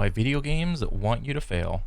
why video games want you to fail.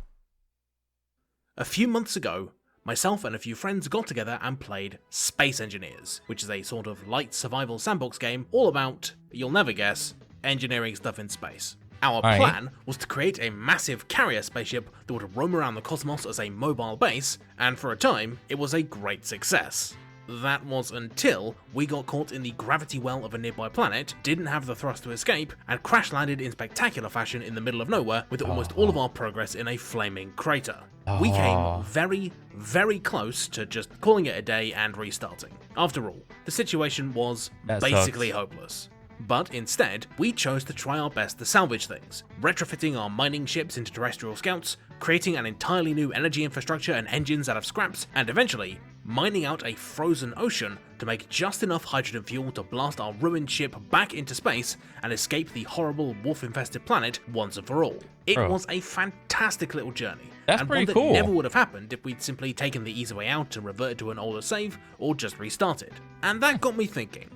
A few months ago, myself and a few friends got together and played Space Engineers, which is a sort of light survival sandbox game all about, you'll never guess, engineering stuff in space. Our Alright. plan was to create a massive carrier spaceship that would roam around the cosmos as a mobile base, and for a time, it was a great success. That was until we got caught in the gravity well of a nearby planet, didn't have the thrust to escape, and crash landed in spectacular fashion in the middle of nowhere with almost all of our progress in a flaming crater. We came very, very close to just calling it a day and restarting. After all, the situation was basically hopeless. But instead, we chose to try our best to salvage things, retrofitting our mining ships into terrestrial scouts, creating an entirely new energy infrastructure and engines out of scraps, and eventually, mining out a frozen ocean to make just enough hydrogen fuel to blast our ruined ship back into space and escape the horrible wolf-infested planet once and for all. It was a fantastic little journey, That's and pretty one that cool. never would have happened if we'd simply taken the easy way out and reverted to an older save, or just restarted. And that got me thinking.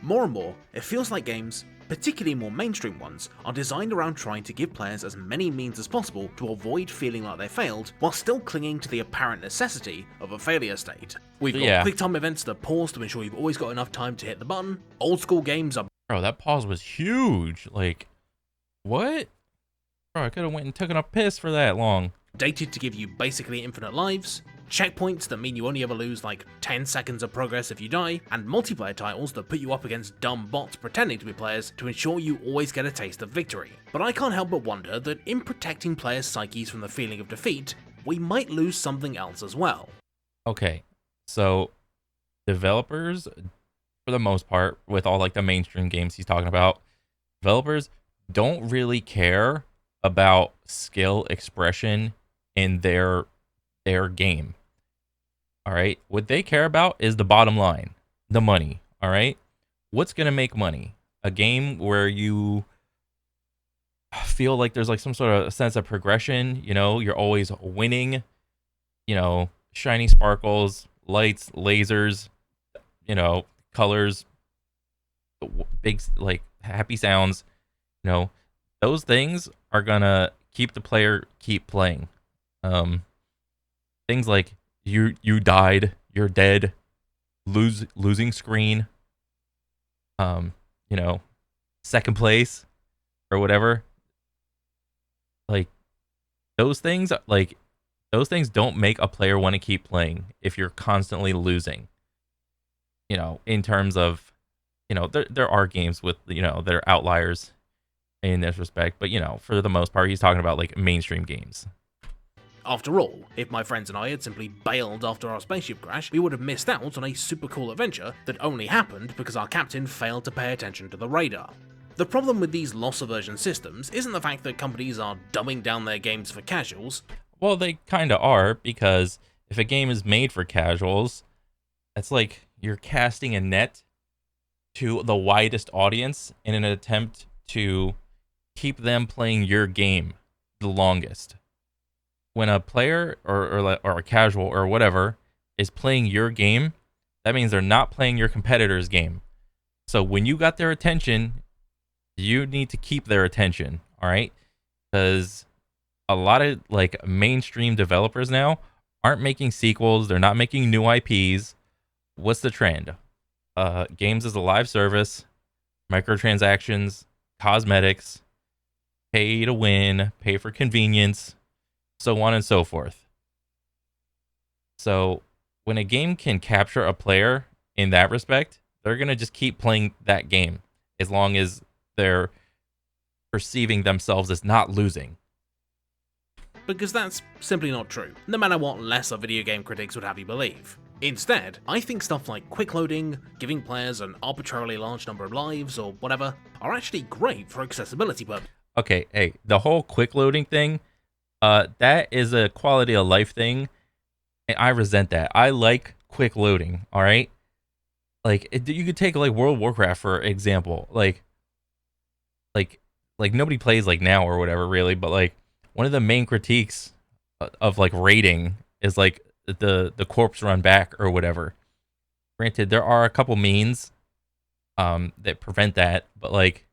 More and more, it feels like games, particularly more mainstream ones, are designed around trying to give players as many means as possible to avoid feeling like they failed, while still clinging to the apparent necessity of a failure state. We've got quick time events that pause to ensure you've always got enough time to hit the button. Old school games are... Bro, that pause was huge. Like, what? Bro, I could have went and taken a piss for that long. Dated to give you basically infinite lives, checkpoints that mean you only ever lose like 10 seconds of progress if you die, and multiplayer titles that put you up against dumb bots pretending to be players to ensure you always get a taste of victory. But I can't help but wonder that in protecting players' psyches from the feeling of defeat, we might lose something else as well. Okay, so developers, for the most part, with all like the mainstream games he's talking about, developers don't really care about skill expression in their game. All right, what they care about is the bottom line, the money. All right, what's gonna make money? A game where you feel like there's like some sort of sense of progression. You know, you're always winning. You know, shiny sparkles, lights, lasers. You know, colors, big like happy sounds. You know, those things are gonna keep the player keep playing. Things like you died, you're dead, losing screen, you know, second place or whatever. Those things don't make a player want to keep playing if you're constantly losing. You know, in terms of, you know, there are games with, you know, that are outliers in this respect, but you know, for the most part, he's talking about like mainstream games. After all, if my friends and I had simply bailed after our spaceship crash, we would have missed out on a super cool adventure that only happened because our captain failed to pay attention to the radar. The problem with these loss aversion systems isn't the fact that companies are dumbing down their games for casuals. Well, they kind of are, because if a game is made for casuals, it's like you're casting a net to the widest audience in an attempt to keep them playing your game the longest. When a player or a casual or whatever is playing your game, that means they're not playing your competitor's game. So when you got their attention, you need to keep their attention, all right? Because a lot of like mainstream developers now aren't making sequels, they're not making new IPs. What's the trend? Games as a live service, microtransactions, cosmetics, pay to win, pay for convenience, so on and so forth. So when a game can capture a player in that respect, they're going to just keep playing that game as long as they're perceiving themselves as not losing. Because that's simply not true, no matter what lesser video game critics would have you believe. Instead, I think stuff like quick loading, giving players an arbitrarily large number of lives or whatever, are actually great for accessibility purposes. Okay, hey, the whole quick loading thing, that is a quality of life thing, and I resent that. I like quick loading, all right? Like, you could take like World of Warcraft for example. Like nobody plays like now or whatever really, but like one of the main critiques of like raiding is like the corpse run back or whatever. Granted, there are a couple means that prevent that, but like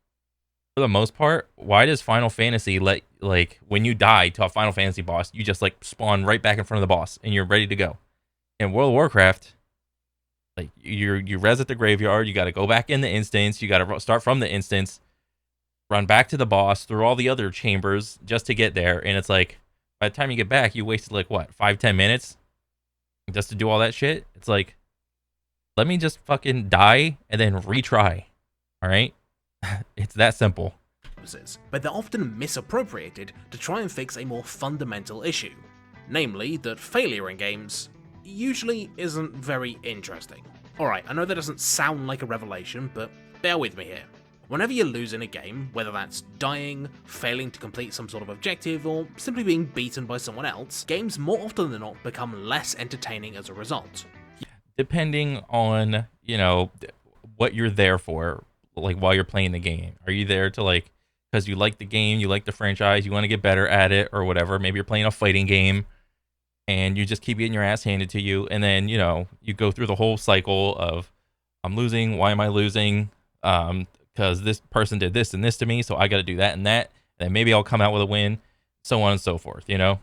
for the most part, why does Final Fantasy let like when you die to a Final Fantasy boss, you just like spawn right back in front of the boss and you're ready to go. In World of Warcraft, like you res at the graveyard, you got to go back in the instance, you got to start from the instance, run back to the boss through all the other chambers just to get there, and it's like by the time you get back, you wasted like what 5-10 minutes just to do all that shit. It's like, let me just fucking die and then retry. All right, it's that simple. But they're often misappropriated to try and fix a more fundamental issue, namely that failure in games usually isn't very interesting. Alright, I know that doesn't sound like a revelation, but bear with me here. Whenever you lose in a game, whether that's dying, failing to complete some sort of objective, or simply being beaten by someone else, games more often than not become less entertaining as a result. Depending on, you know, what you're there for, like while you're playing the game. Are you there to like, because you like the game, you like the franchise, you want to get better at it or whatever. Maybe you're playing a fighting game and you just keep getting your ass handed to you. And then, you know, you go through the whole cycle of, I'm losing. Why am I losing? Because this person did this and this to me. So I got to do that and that. And then maybe I'll come out with a win, so on and so forth, you know?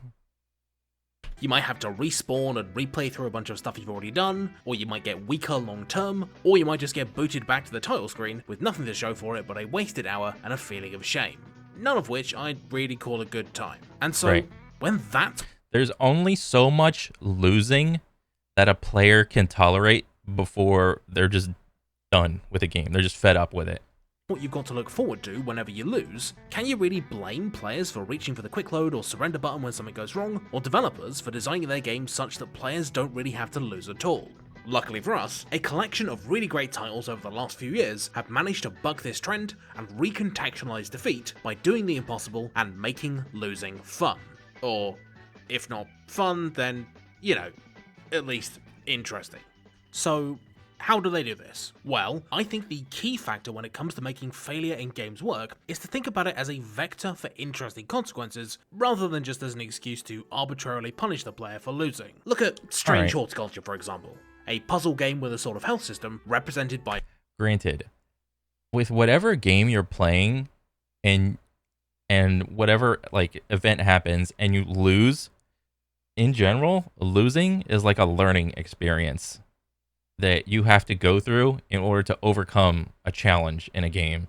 You might have to respawn and replay through a bunch of stuff you've already done, or you might get weaker long term, or you might just get booted back to the title screen with nothing to show for it but a wasted hour and a feeling of shame. None of which I'd really call a good time. And so, Right. when that... There's only so much losing that a player can tolerate before they're just done with a game. They're just fed up with it. What you've got to look forward to whenever you lose, can you really blame players for reaching for the quick load or surrender button when something goes wrong, or developers for designing their games such that players don't really have to lose at all? Luckily for us, a collection of really great titles over the last few years have managed to buck this trend and recontextualize defeat by doing the impossible and making losing fun. Or, if not fun, then, you know, at least interesting. So, how do they do this? Well, I think the key factor when it comes to making failure in games work is to think about it as a vector for interesting consequences, rather than just as an excuse to arbitrarily punish the player for losing. Look at Strange Horticulture, for example, a puzzle game with a sort of health system represented by... Granted, with whatever game you're playing and whatever like event happens and you lose, in general, losing is like a learning experience that you have to go through in order to overcome a challenge in a game.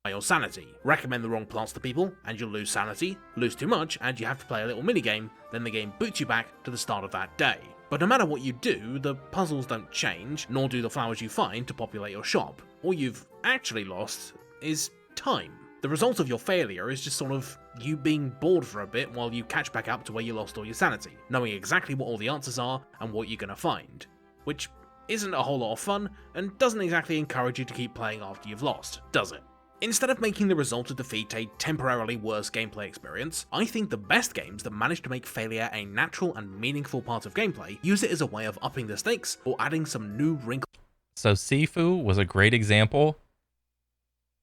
Your sanity. Recommend the wrong plants to people, and you'll lose sanity. Lose too much, and you have to play a little minigame, then the game boots you back to the start of that day. But no matter what you do, the puzzles don't change, nor do the flowers you find to populate your shop. All you've actually lost is time. The result of your failure is just sort of you being bored for a bit while you catch back up to where you lost all your sanity, knowing exactly what all the answers are and what you're gonna find. Which isn't a whole lot of fun, and doesn't exactly encourage you to keep playing after you've lost, does it? Instead of making the result of defeat a temporarily worse gameplay experience, I think the best games that manage to make failure a natural and meaningful part of gameplay use it as a way of upping the stakes or adding some new wrinkles. So Sifu was a great example.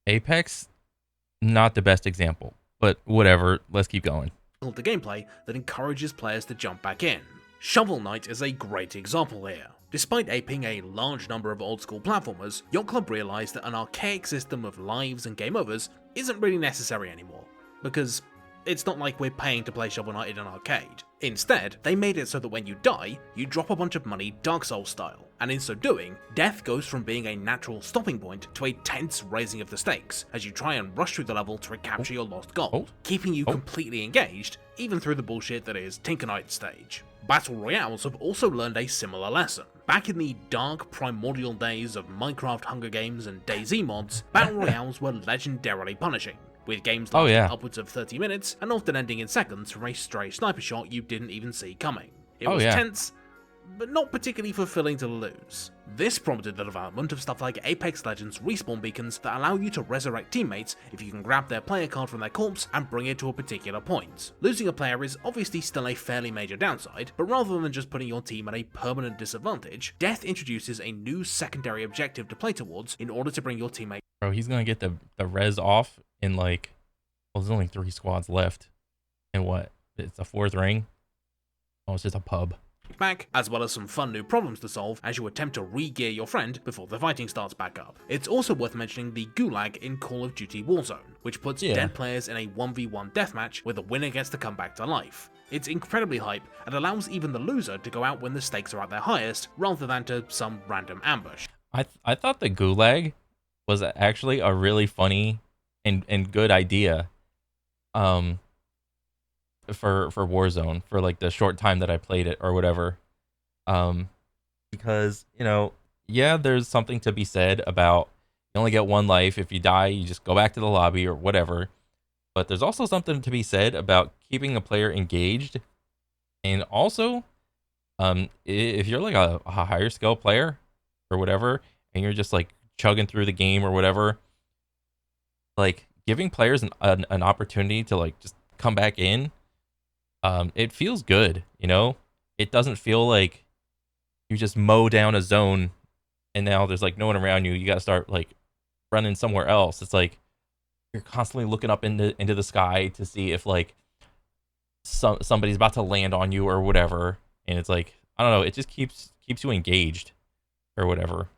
Apex, not the best example, but whatever, let's keep going. To gameplay that encourages players to jump back in. Shovel Knight is a great example here. Despite aping a large number of old-school platformers, Yacht Club realised that an archaic system of lives and game overs isn't really necessary anymore, because it's not like we're paying to play Shovel Knight in an arcade. Instead, they made it so that when you die, you drop a bunch of money Dark Souls style, and in so doing, death goes from being a natural stopping point to a tense raising of the stakes, as you try and rush through the level to recapture your lost gold, keeping you completely engaged, even through the bullshit that is Tinker Knight stage. Battle Royales have also learned a similar lesson. Back in the dark, primordial days of Minecraft Hunger Games and DayZ mods, Battle Royales were legendarily punishing, with games lasting upwards of 30 minutes and often ending in seconds from a stray sniper shot you didn't even see coming. It was tense, but not particularly fulfilling to lose. This prompted the development of stuff like Apex Legends respawn beacons that allow you to resurrect teammates if you can grab their player card from their corpse and bring it to a particular point. Losing a player is obviously still a fairly major downside, but rather than just putting your team at a permanent disadvantage, death introduces a new secondary objective to play towards in order to bring your teammate. Bro, he's gonna get the res off in like, well, there's only 3 squads left. And what? It's a 4th ring? Oh, it's just a pub. back, as well as some fun new problems to solve as you attempt to re-gear your friend before the fighting starts back up. It's also worth mentioning the Gulag in Call of Duty Warzone, which puts Yeah. dead players in a 1v1 deathmatch where the winner gets to come back to life. It's incredibly hype and allows even the loser to go out when the stakes are at their highest, rather than to some random ambush. I thought the Gulag was actually a really funny and good idea. Um, for Warzone, for like the short time that I played it or whatever. Um, because yeah, there's something to be said about you only get one life. If you die, you just go back to the lobby or whatever. But there's also something to be said about keeping a player engaged, and also, if you're like a higher skill player or whatever, and you're just like chugging through the game or whatever, like giving players an opportunity to like just come back in, it feels good. It doesn't feel like you just mow down a zone and now there's like no one around you. You got to start like running somewhere else. It's like you're constantly looking up into the sky to see if like somebody's about to land on you or whatever. And it's like, I don't know, it just keeps you engaged or whatever.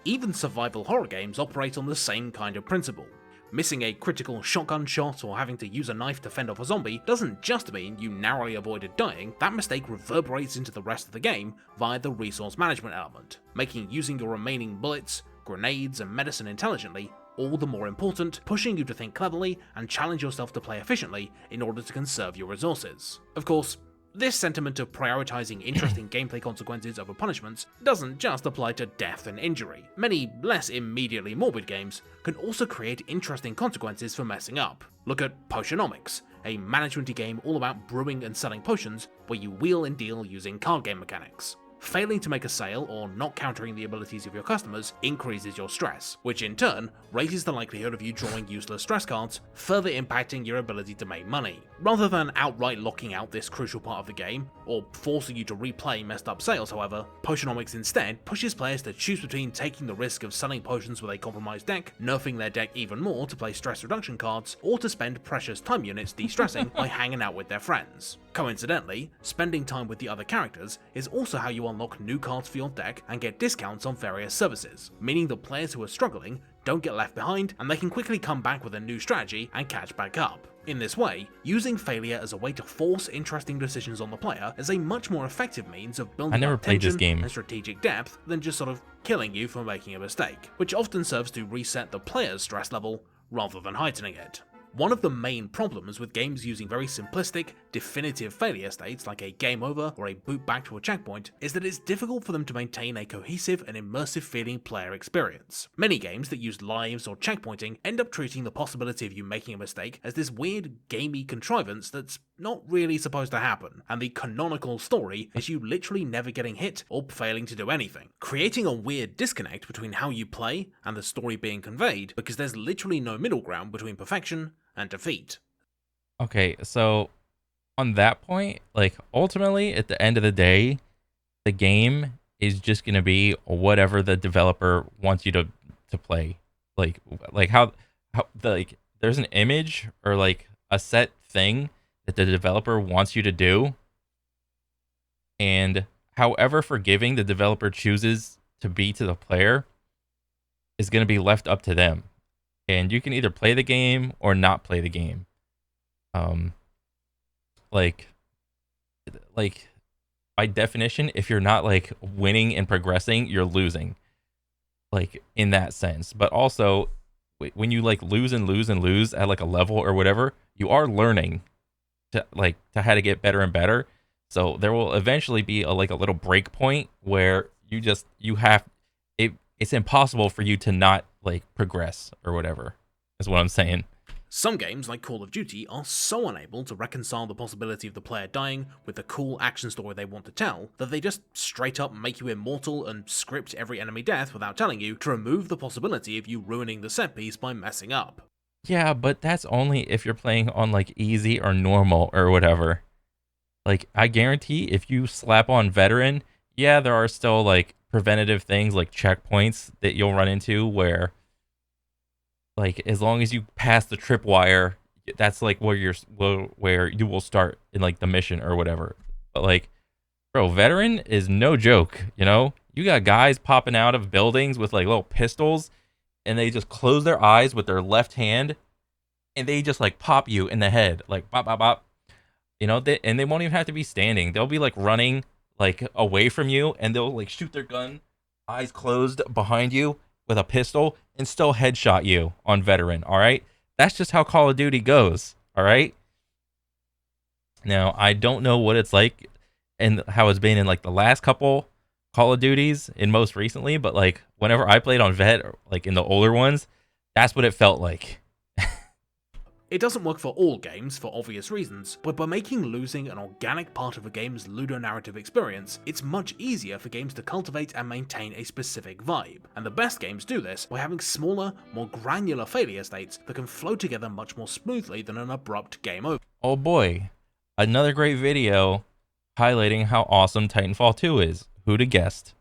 Even survival horror games operate on the same kind of principle. Missing a critical shotgun shot or having to use a knife to fend off a zombie doesn't just mean you narrowly avoided dying, that mistake reverberates into the rest of the game via the resource management element, making using your remaining bullets, grenades, and medicine intelligently all the more important, pushing you to think cleverly and challenge yourself to play efficiently in order to conserve your resources. Of course, this sentiment of prioritizing interesting gameplay consequences over punishments doesn't just apply to death and injury. Many less immediately morbid games can also create interesting consequences for messing up. Look at Potionomics, a management-y game all about brewing and selling potions where you wheel and deal using card game mechanics. Failing to make a sale or not countering the abilities of your customers increases your stress, which in turn raises the likelihood of you drawing useless stress cards, further impacting your ability to make money. Rather than outright locking out this crucial part of the game, or forcing you to replay messed up sales however, Potionomics instead pushes players to choose between taking the risk of selling potions with a compromised deck, nerfing their deck even more to play stress reduction cards, or to spend precious time units de-stressing by hanging out with their friends. Coincidentally, spending time with the other characters is also how you unlock new cards for your deck and get discounts on various services, meaning the players who are struggling don't get left behind and they can quickly come back with a new strategy and catch back up. In this way, using failure as a way to force interesting decisions on the player is a much more effective means of I building never up played this tension game. and strategic depth than just sort of killing you for making a mistake, which often serves to reset the player's stress level rather than heightening it. One of the main problems with games using very simplistic, definitive failure states like a game over or a boot back to a checkpoint is that it's difficult for them to maintain a cohesive and immersive feeling player experience. Many games that use lives or checkpointing end up treating the possibility of you making a mistake as this weird, gamey contrivance that's not really supposed to happen, and the canonical story is you literally never getting hit or failing to do anything, creating a weird disconnect between how you play and the story being conveyed because there's literally no middle ground between perfection and defeat. Okay, so on that point, like ultimately at the end of the day, the game is just gonna be whatever the developer wants you to play. Like how like there's an image or like a set thing that the developer wants you to do, and however forgiving the developer chooses to be to the player is gonna be left up to them. And you can either play the game or not play the game. Um, like like by definition, if you're not like winning and progressing, you're losing. Like in that sense, but also when you like lose and lose and lose at like a level or whatever, you are learning to how to get better and better. So there will eventually be like a little break point where you have it. It's impossible for you to not like progress or whatever. Is what I'm saying. Some games, like Call of Duty, are so unable to reconcile the possibility of the player dying with the cool action story they want to tell, that they just straight up make you immortal and script every enemy death without telling you to remove the possibility of you ruining the set piece by messing up. Yeah, but that's only if you're playing on like easy or normal or whatever. Like I guarantee if you slap on veteran, yeah, there are still like preventative things like checkpoints that you'll run into where like as long as you pass the tripwire, that's like where you will start in like the mission or whatever. But like, bro, veteran is no joke. You know, you got guys popping out of buildings with like little pistols, and they just close their eyes with their left hand, and they just like pop you in the head, like bop bop bop. You know, and they won't even have to be standing. They'll be like running like away from you, and they'll like shoot their gun, eyes closed behind you with a pistol, and still headshot you on veteran. All right, that's just how Call of Duty goes. All right. Now I don't know what it's like and how it's been in like the last couple Call of Duties and most recently, but like whenever I played on Vet, like in the older ones, that's what it felt like. It doesn't work for all games for obvious reasons, but by making losing an organic part of a game's ludonarrative experience, it's much easier for games to cultivate and maintain a specific vibe. And the best games do this by having smaller, more granular failure states that can flow together much more smoothly than an abrupt game over. Oh boy, another great video highlighting how awesome Titanfall 2 is. Who'd have guessed?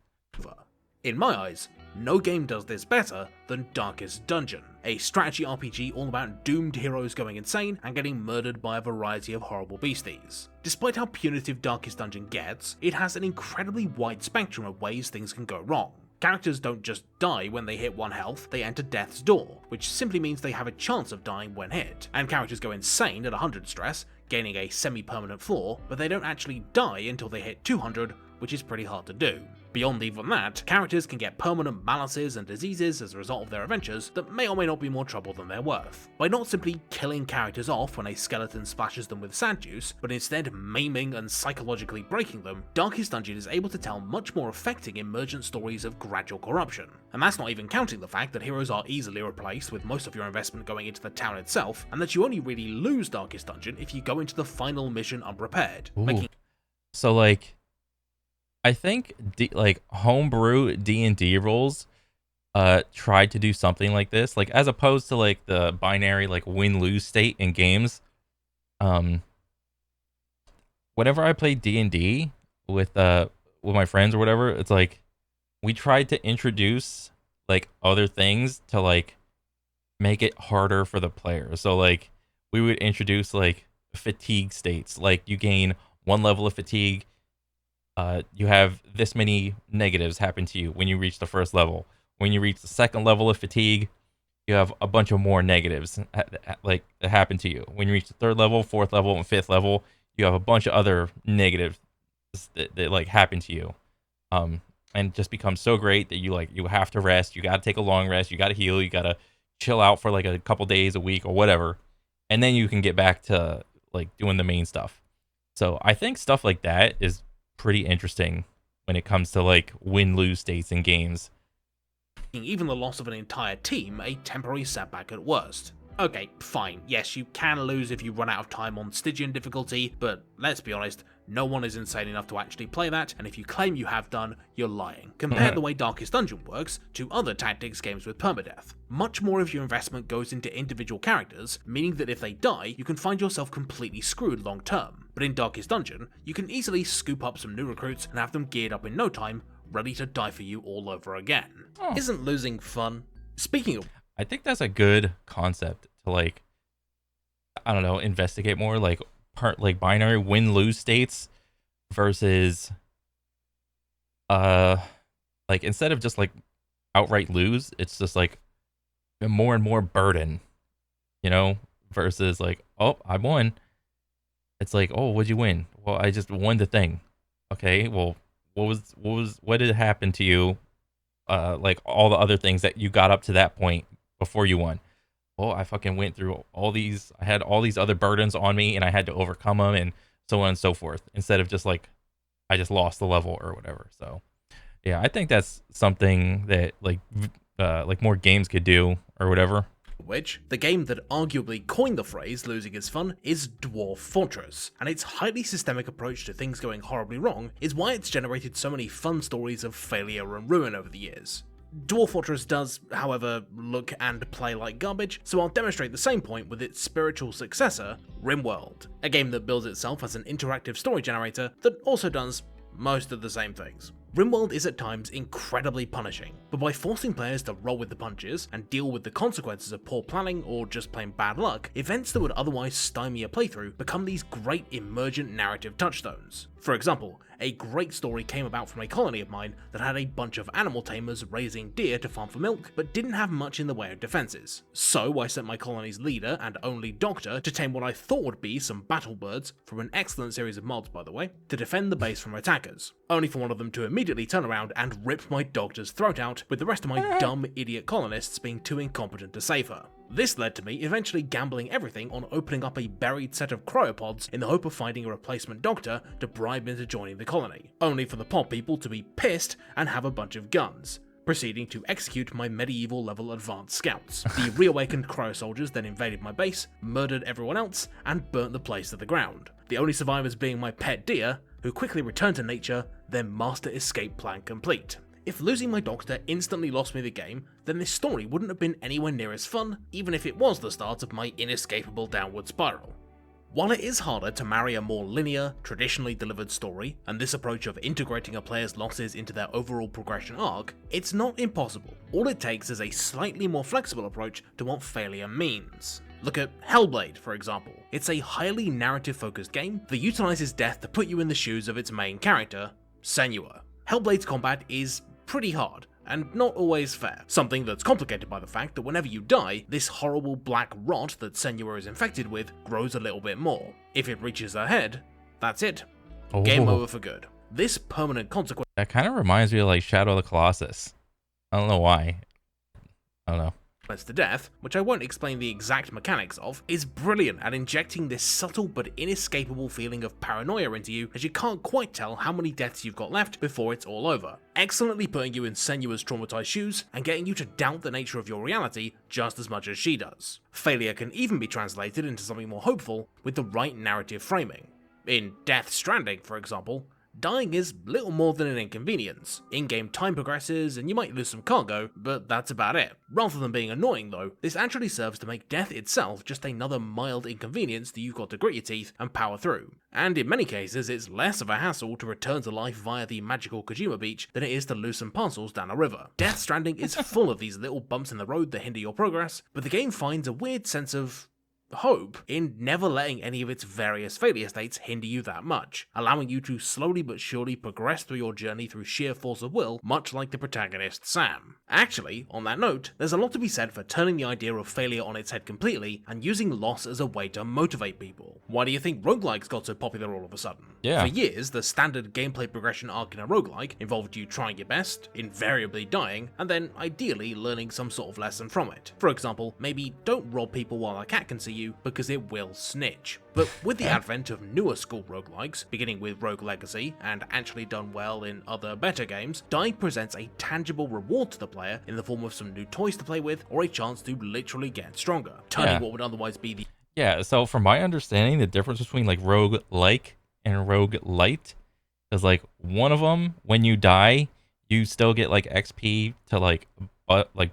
In my eyes, no game does this better than Darkest Dungeon, a strategy RPG all about doomed heroes going insane and getting murdered by a variety of horrible beasties. Despite how punitive Darkest Dungeon gets, it has an incredibly wide spectrum of ways things can go wrong. Characters don't just die when they hit 1 health, they enter death's door, which simply means they have a chance of dying when hit, and characters go insane at 100 stress, gaining a semi-permanent floor, but they don't actually die until they hit 200, which is pretty hard to do. Beyond even that, characters can get permanent malices and diseases as a result of their adventures that may or may not be more trouble than they're worth. By not simply killing characters off when a skeleton splashes them with sand juice, but instead maiming and psychologically breaking them, Darkest Dungeon is able to tell much more affecting emergent stories of gradual corruption. And that's not even counting the fact that heroes are easily replaced with most of your investment going into the town itself, and that you only really lose Darkest Dungeon if you go into the final mission unprepared. So like, I think like homebrew D&D rules tried to do something like this, like as opposed to like the binary like win-lose state in games. Whenever I play D&D with my friends or whatever, it's like we tried to introduce like other things to like make it harder for the player. So like we would introduce like fatigue states, like you gain 1 level of fatigue, you have this many negatives happen to you when you reach the 1st level. When you reach the 2nd level of fatigue, you have a bunch of more negatives like that happen to you. When you reach the 3rd level, 4th level, and 5th level, you have a bunch of other negatives that like happen to you. And it just becomes so great that you have to rest. You got to take a long rest. You got to heal. You got to chill out for like a couple days, a week, or whatever, and then you can get back to like doing the main stuff. So I think stuff like that is pretty interesting when it comes to like win-lose states in games. Even the loss of an entire team a temporary setback at worst. Okay, fine, yes, you can lose if you run out of time on Stygian difficulty, but let's be honest, no one is insane enough to actually play that, and if you claim you have done, you're lying. Compare the way Darkest Dungeon works to other tactics games with permadeath. Much more of your investment goes into individual characters, meaning that if they die, you can find yourself completely screwed long term. But in Darkest Dungeon, you can easily scoop up some new recruits and have them geared up in no time, ready to die for you all over again. Isn't losing fun? Speaking of, I think that's a good concept to like, I don't know, investigate more, like like binary win-lose states versus like instead of just like outright lose, it's just like more and more burden, you know, versus like, oh, I won. It's like, oh, what'd you win? Well, I just won the thing. Okay, well, what did happen to you? Like all the other things that you got up to that point before you won. Well, I fucking went through all these, I had all these other burdens on me and I had to overcome them and so on and so forth, instead of just like, I just lost the level or whatever. So yeah, I think that's something that like more games could do or whatever. Which, the game that arguably coined the phrase losing is fun is Dwarf Fortress, and its highly systemic approach to things going horribly wrong is why it's generated so many fun stories of failure and ruin over the years. Dwarf Fortress does, however, look and play like garbage, so I'll demonstrate the same point with its spiritual successor, RimWorld, a game that builds itself as an interactive story generator that also does most of the same things. RimWorld is at times incredibly punishing, but by forcing players to roll with the punches and deal with the consequences of poor planning or just plain bad luck, events that would otherwise stymie a playthrough become these great emergent narrative touchstones. For example, a great story came about from a colony of mine that had a bunch of animal tamers raising deer to farm for milk, but didn't have much in the way of defenses. So I sent my colony's leader and only doctor to tame what I thought would be some battle birds, from an excellent series of mods by the way, to defend the base from attackers, only for one of them to immediately turn around and rip my doctor's throat out, with the rest of my dumb idiot colonists being too incompetent to save her. This led to me eventually gambling everything on opening up a buried set of cryopods in the hope of finding a replacement doctor to bribe into joining the colony, only for the pod people to be pissed and have a bunch of guns, proceeding to execute my medieval level advanced scouts. The reawakened cryo soldiers then invaded my base, murdered everyone else, and burnt the place to the ground, the only survivors being my pet deer, who quickly returned to nature, their master escape plan complete. If losing my doctor instantly lost me the game, then this story wouldn't have been anywhere near as fun, even if it was the start of my inescapable downward spiral. While it is harder to marry a more linear, traditionally delivered story, and this approach of integrating a player's losses into their overall progression arc, it's not impossible. All it takes is a slightly more flexible approach to what failure means. Look at Hellblade, for example. It's a highly narrative-focused game that utilizes death to put you in the shoes of its main character, Senua. Hellblade's combat is pretty hard, and not always fair, something that's complicated by the fact that whenever you die, this horrible black rot that Senua is infected with grows a little bit more. If it reaches her head, that's it. Game over for good. This permanent consequence— That kind of reminds me of like Shadow of the Colossus. I don't know why. I don't know. to death, which I won't explain the exact mechanics of, is brilliant at injecting this subtle but inescapable feeling of paranoia into you as you can't quite tell how many deaths you've got left before it's all over, excellently putting you in Senua's traumatized shoes and getting you to doubt the nature of your reality just as much as she does. Failure can even be translated into something more hopeful with the right narrative framing. In Death Stranding, for example, dying is little more than an inconvenience. In-game time progresses and you might lose some cargo, but that's about it. Rather than being annoying though, this actually serves to make death itself just another mild inconvenience that you've got to grit your teeth and power through. And in many cases, it's less of a hassle to return to life via the magical Kojima Beach than it is to lose some parcels down a river. Death Stranding is full of these little bumps in the road that hinder your progress, but the game finds a weird sense of hope in never letting any of its various failure states hinder you that much, allowing you to slowly but surely progress through your journey through sheer force of will, much like the protagonist Sam. Actually, on that note, there's a lot to be said for turning the idea of failure on its head completely and using loss as a way to motivate people. Why do you think roguelikes got so popular all of a sudden? Yeah. For years, the standard gameplay progression arc in a roguelike involved you trying your best, invariably dying, and then ideally learning some sort of lesson from it. For example, maybe don't rob people while a cat can see you because it will snitch. But with the advent of newer school roguelikes, beginning with Rogue Legacy and actually done well in other better games, dying presents a tangible reward to the player in the form of some new toys to play with or a chance to literally get stronger, turning what would otherwise be the— Yeah, so from my understanding, the difference between like roguelike and roguelite is like one of them, when you die, you still get like XP to like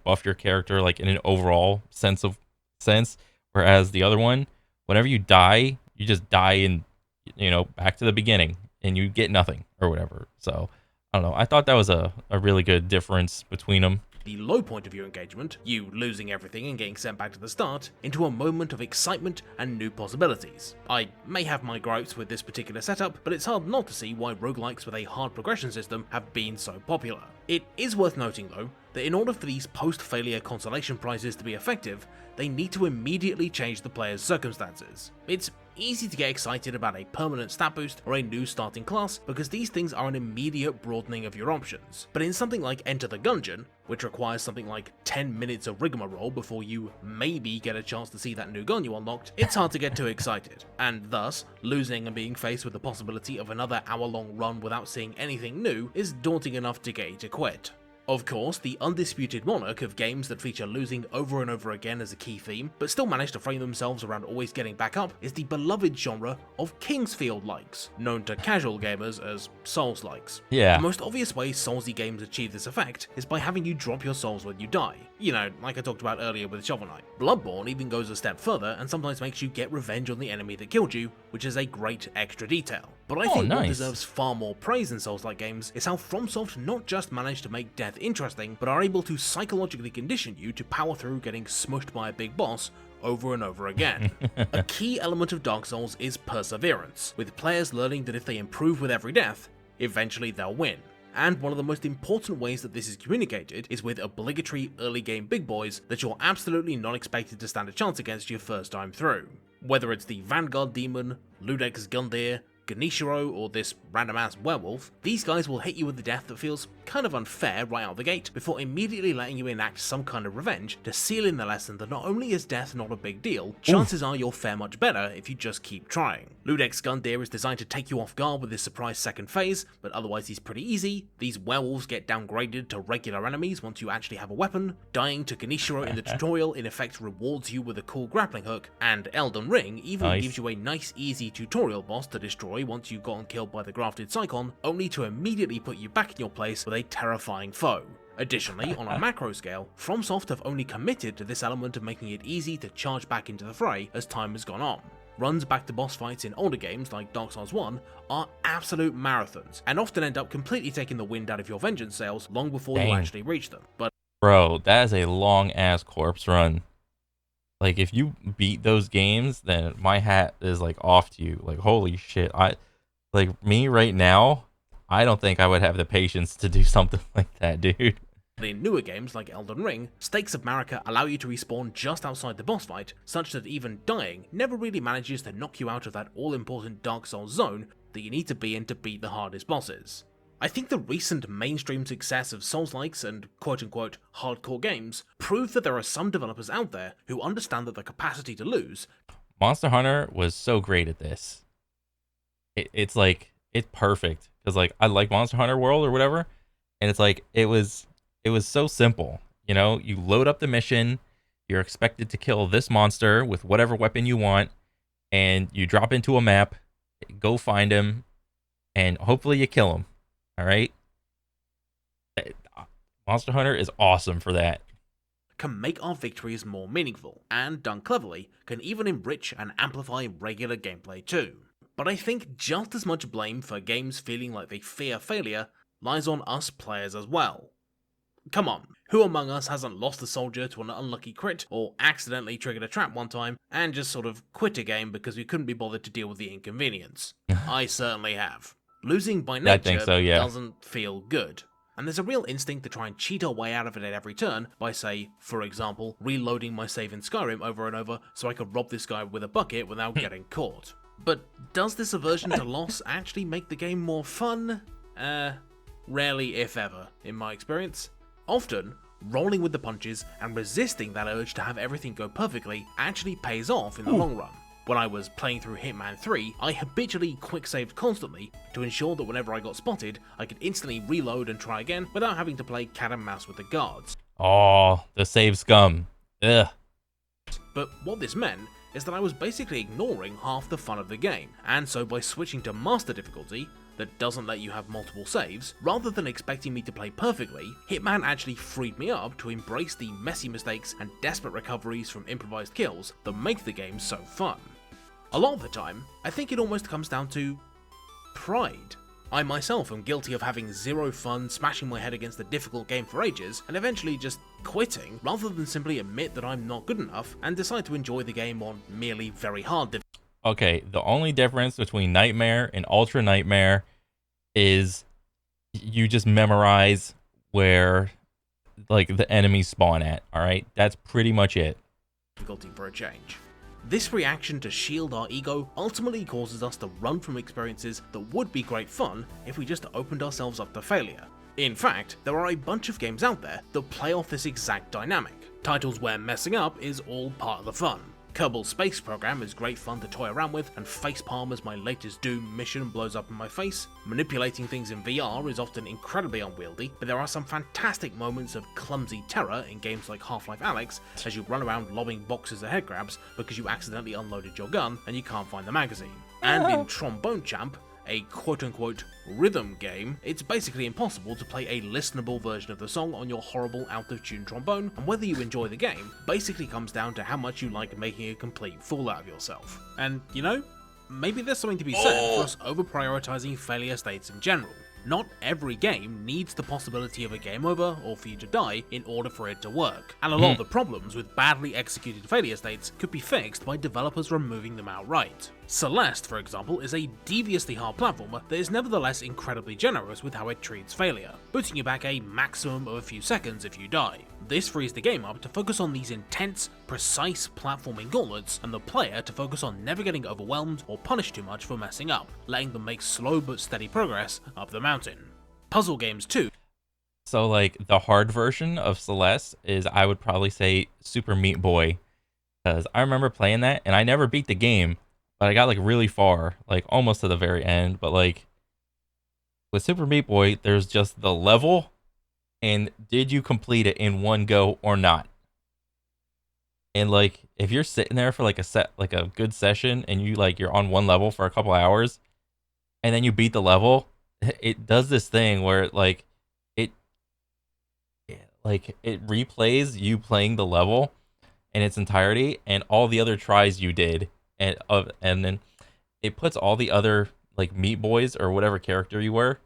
buff your character like in an overall sense, whereas the other one, whenever you die, you just die and back to the beginning and you get nothing or whatever. So I don't know. I thought that was a really good difference between them. The low point of your engagement, you losing everything and getting sent back to the start, into a moment of excitement and new possibilities. I may have my gripes with this particular setup, but it's hard not to see why roguelikes with a hard progression system have been so popular. It is worth noting though, that in order for these post-failure consolation prizes to be effective, they need to immediately change the player's circumstances. It's easy to get excited about a permanent stat boost or a new starting class because these things are an immediate broadening of your options. But in something like Enter the Gungeon, which requires something like 10 minutes of rigmarole before you maybe get a chance to see that new gun you unlocked, it's hard to get too excited, and thus, losing and being faced with the possibility of another hour-long run without seeing anything new is daunting enough to get you to quit. Of course, the undisputed monarch of games that feature losing over and over again as a key theme, but still manage to frame themselves around always getting back up, is the beloved genre of Kingsfield-likes, known to casual gamers as Souls-likes. Yeah. The most obvious way Soulsy games achieve this effect is by having you drop your souls when you die, You know, like I talked about earlier with Shovel Knight. Bloodborne even goes a step further and sometimes makes you get revenge on the enemy that killed you, which is a great extra detail. But I think what deserves far more praise in Souls-like games is how FromSoft not just managed to make death interesting, but are able to psychologically condition you to power through getting smushed by a big boss over and over again. A key element of Dark Souls is perseverance, with players learning that if they improve with every death, eventually they'll win. And one of the most important ways that this is communicated is with obligatory early game big boys that you're absolutely not expected to stand a chance against your first time through. Whether it's the Vanguard Demon, Ludek's Gundyr, Ganishiro, or this random-ass werewolf, these guys will hit you with a death that feels kind of unfair right out the gate, before immediately letting you enact some kind of revenge to seal in the lesson that not only is death not a big deal, chances are you'll fare much better if you just keep trying. Ludek's Gundyr is designed to take you off guard with his surprise second phase, but otherwise he's pretty easy. These werewolves get downgraded to regular enemies once you actually have a weapon. Dying to Ganishiro in the tutorial in effect rewards you with a cool grappling hook, and Elden Ring even gives you a nice easy tutorial boss to destroy once you've gotten killed by the grafted Psychon, only to immediately put you back in your place with a terrifying foe. Additionally, on a macro scale, FromSoft have only committed to this element of making it easy to charge back into the fray as time has gone on. Runs back to boss fights in older games like Dark Souls 1 are absolute marathons, and often end up completely taking the wind out of your vengeance sails long before you actually reach them. But bro, that is a long ass corpse run. Like, if you beat those games, then my hat is like off to you. Like, holy shit. Me right now, I don't think I would have the patience to do something like that, dude. In newer games like Elden Ring, Stakes of Marika allow you to respawn just outside the boss fight, such that even dying never really manages to knock you out of that all-important Dark Souls zone that you need to be in to beat the hardest bosses. I think the recent mainstream success of Souls-likes and quote-unquote hardcore games prove that there are some developers out there who understand that the capacity to lose. Monster Hunter was so great at this. It's perfect, because like I like Monster Hunter World or whatever, and it's like it was so simple. You know, you load up the mission, you're expected to kill this monster with whatever weapon you want, and you drop into a map, go find him, and hopefully you kill him. All right? Monster Hunter is awesome for that. Can make our victories more meaningful, and done cleverly, can even enrich and amplify regular gameplay too. But I think just as much blame for games feeling like they fear failure lies on us players as well. Come on, who among us hasn't lost a soldier to an unlucky crit, or accidentally triggered a trap one time, and just sort of quit a game because we couldn't be bothered to deal with the inconvenience? I certainly have. Losing by nature doesn't feel good, and there's a real instinct to try and cheat our way out of it at every turn by, say, for example, reloading my save in Skyrim over and over so I could rob this guy with a bucket without getting caught. But does this aversion to loss actually make the game more fun? Rarely, if ever, in my experience. Often, rolling with the punches and resisting that urge to have everything go perfectly actually pays off in the long run. When I was playing through Hitman 3, I habitually quick-saved constantly to ensure that whenever I got spotted, I could instantly reload and try again without having to play cat and mouse with the guards. Oh, the save scum. Ugh. But what this meant is that I was basically ignoring half the fun of the game, and so by switching to Master difficulty, that doesn't let you have multiple saves, rather than expecting me to play perfectly, Hitman actually freed me up to embrace the messy mistakes and desperate recoveries from improvised kills that make the game so fun. A lot of the time, I think it almost comes down to pride. I myself am guilty of having zero fun smashing my head against a difficult game for ages, and eventually just quitting, rather than simply admit that I'm not good enough and decide to enjoy the game on merely very hard difficulty. Okay, the only difference between Nightmare and Ultra Nightmare is you just memorize where like the enemies spawn at, alright? That's pretty much it. Difficulty for a change. This reaction to shield our ego ultimately causes us to run from experiences that would be great fun if we just opened ourselves up to failure. In fact, there are a bunch of games out there that play off this exact dynamic. Titles where messing up is all part of the fun. Kerbal Space Program is great fun to toy around with, and facepalm as my latest Doom mission blows up in my face. Manipulating things in VR is often incredibly unwieldy, but there are some fantastic moments of clumsy terror in games like Half-Life Alyx as you run around lobbing boxes of head grabs because you accidentally unloaded your gun and you can't find the magazine. And in Trombone Champ, a quote-unquote rhythm game, it's basically impossible to play a listenable version of the song on your horrible out-of-tune trombone, and whether you enjoy the game basically comes down to how much you like making a complete fool out of yourself. And, you know, maybe there's something to be said for us over-prioritizing failure states in general. Not every game needs the possibility of a game over or for you to die in order for it to work, and a lot of the problems with badly executed failure states could be fixed by developers removing them outright. Celeste, for example, is a deviously hard platformer that is nevertheless incredibly generous with how it treats failure, putting you back a maximum of a few seconds if you die. This frees the game up to focus on these intense, precise platforming gauntlets, and the player to focus on never getting overwhelmed or punished too much for messing up, letting them make slow but steady progress up the mountain. Puzzle games too. So like the hard version of Celeste is, I would probably say, Super Meat Boy, because I remember playing that and I never beat the game, but I got like really far, like almost to the very end. But like with Super Meat Boy, there's just the level, and did you complete it in one go or not? And like if you're sitting there for like a good session and you're on one level for a couple hours and then you beat the level, it does this thing where it replays you playing the level in its entirety and all the other tries you did, and then it puts all the other like Meat Boys or whatever character you were,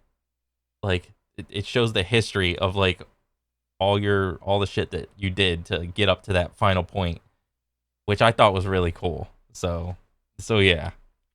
like it shows the history of like all the shit that you did to get up to that final point, which I thought was really cool. So yeah.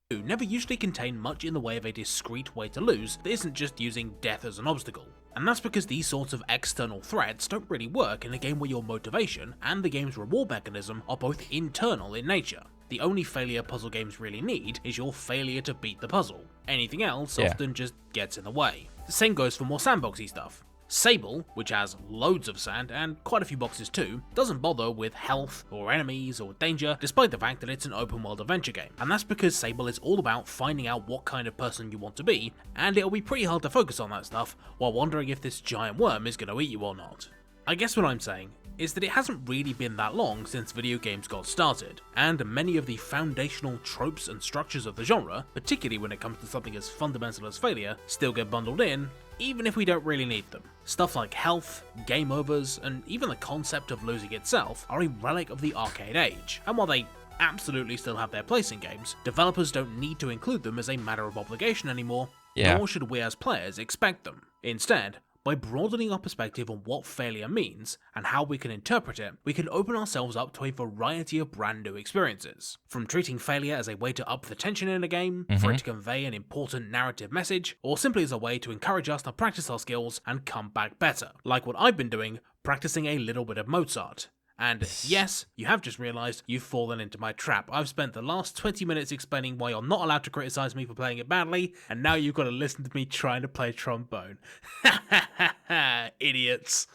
Never usually contain much in the way of a discrete way to lose that isn't just using death as an obstacle. And that's because these sorts of external threats don't really work in a game where your motivation and the game's reward mechanism are both internal in nature. The only failure puzzle games really need is your failure to beat the puzzle. Anything else often just gets in the way. The same goes for more sandboxy stuff. Sable, which has loads of sand and quite a few boxes too, doesn't bother with health or enemies or danger, despite the fact that it's an open world adventure game. And that's because Sable is all about finding out what kind of person you want to be, and it'll be pretty hard to focus on that stuff while wondering if this giant worm is going to eat you or not. I guess what I'm saying is that it hasn't really been that long since video games got started, and many of the foundational tropes and structures of the genre, particularly when it comes to something as fundamental as failure, still get bundled in, even if we don't really need them. Stuff like health, game overs, and even the concept of losing itself are a relic of the arcade age, and while they absolutely still have their place in games, developers don't need to include them as a matter of obligation anymore, nor should we as players expect them. Instead, by broadening our perspective on what failure means and how we can interpret it, we can open ourselves up to a variety of brand new experiences. From treating failure as a way to up the tension in a game, for it to convey an important narrative message, or simply as a way to encourage us to practice our skills and come back better, like what I've been doing, practicing a little bit of Mozart. And yes, you have just realised you've fallen into my trap. I've spent the last 20 minutes explaining why you're not allowed to criticise me for playing it badly, and now you've got to listen to me trying to play trombone. Ha ha ha ha, idiots.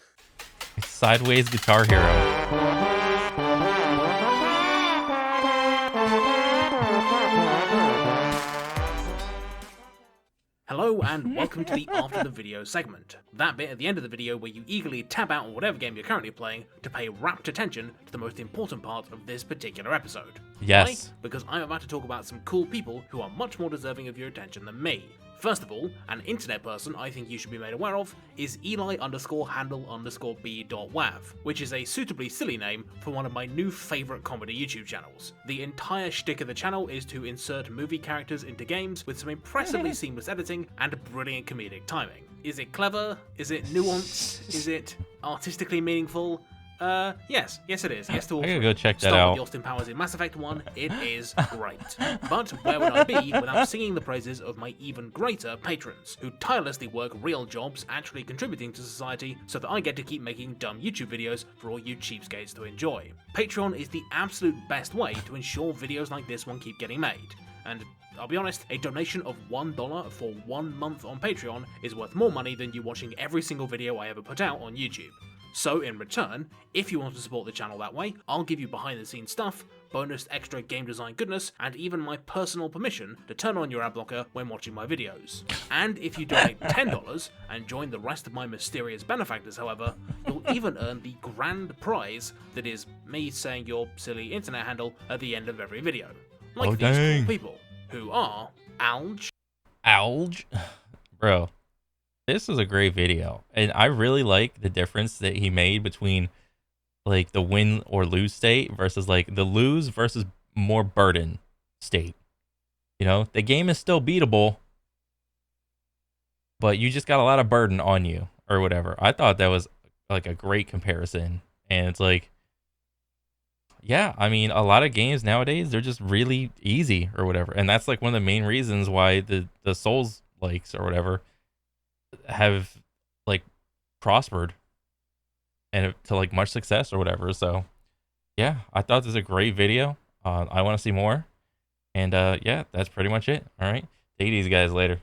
Sideways Guitar Hero. Hello and welcome to the After the Video segment. That bit at the end of the video where you eagerly tab out on whatever game you're currently playing to pay rapt attention to the most important part of this particular episode. Yes. Why? Because I'm about to talk about some cool people who are much more deserving of your attention than me. First of all, an internet person I think you should be made aware of is Eli_handle_b.wav, which is a suitably silly name for one of my new favourite comedy YouTube channels. The entire shtick of the channel is to insert movie characters into games with some impressively seamless editing and brilliant comedic timing. Is it clever? Is it nuanced? Is it artistically meaningful? Yes it is. Yes to all. I gotta go check that Start out. with Austin Powers in Mass Effect 1, it is great. But where would I be without singing the praises of my even greater patrons, who tirelessly work real jobs actually contributing to society so that I get to keep making dumb YouTube videos for all you cheapskates to enjoy. Patreon is the absolute best way to ensure videos like this one keep getting made. And I'll be honest, a donation of $1 for 1 month on Patreon is worth more money than you watching every single video I ever put out on YouTube. So in return, if you want to support the channel that way, I'll give you behind the scenes stuff, bonus extra game design goodness, and even my personal permission to turn on your ad blocker when watching my videos. And if you donate $10 and join the rest of my mysterious benefactors, however, you'll even earn the grand prize that is me saying your silly internet handle at the end of every video. Like these cool people, who are Alge, Ouch. Bro, this is a great video. And I really like the difference that he made between like the win or lose state versus like the lose versus more burden state. You know, the game is still beatable, but you just got a lot of burden on you or whatever. I thought that was like a great comparison. And it's like, yeah, I mean, a lot of games nowadays, they're just really easy or whatever. And that's like one of the main reasons why the Souls likes or whatever have like prospered and to like much success or whatever. So yeah, I thought this was a great video. I want to see more. And yeah, that's pretty much it. All right. Take it easy, guys. Later.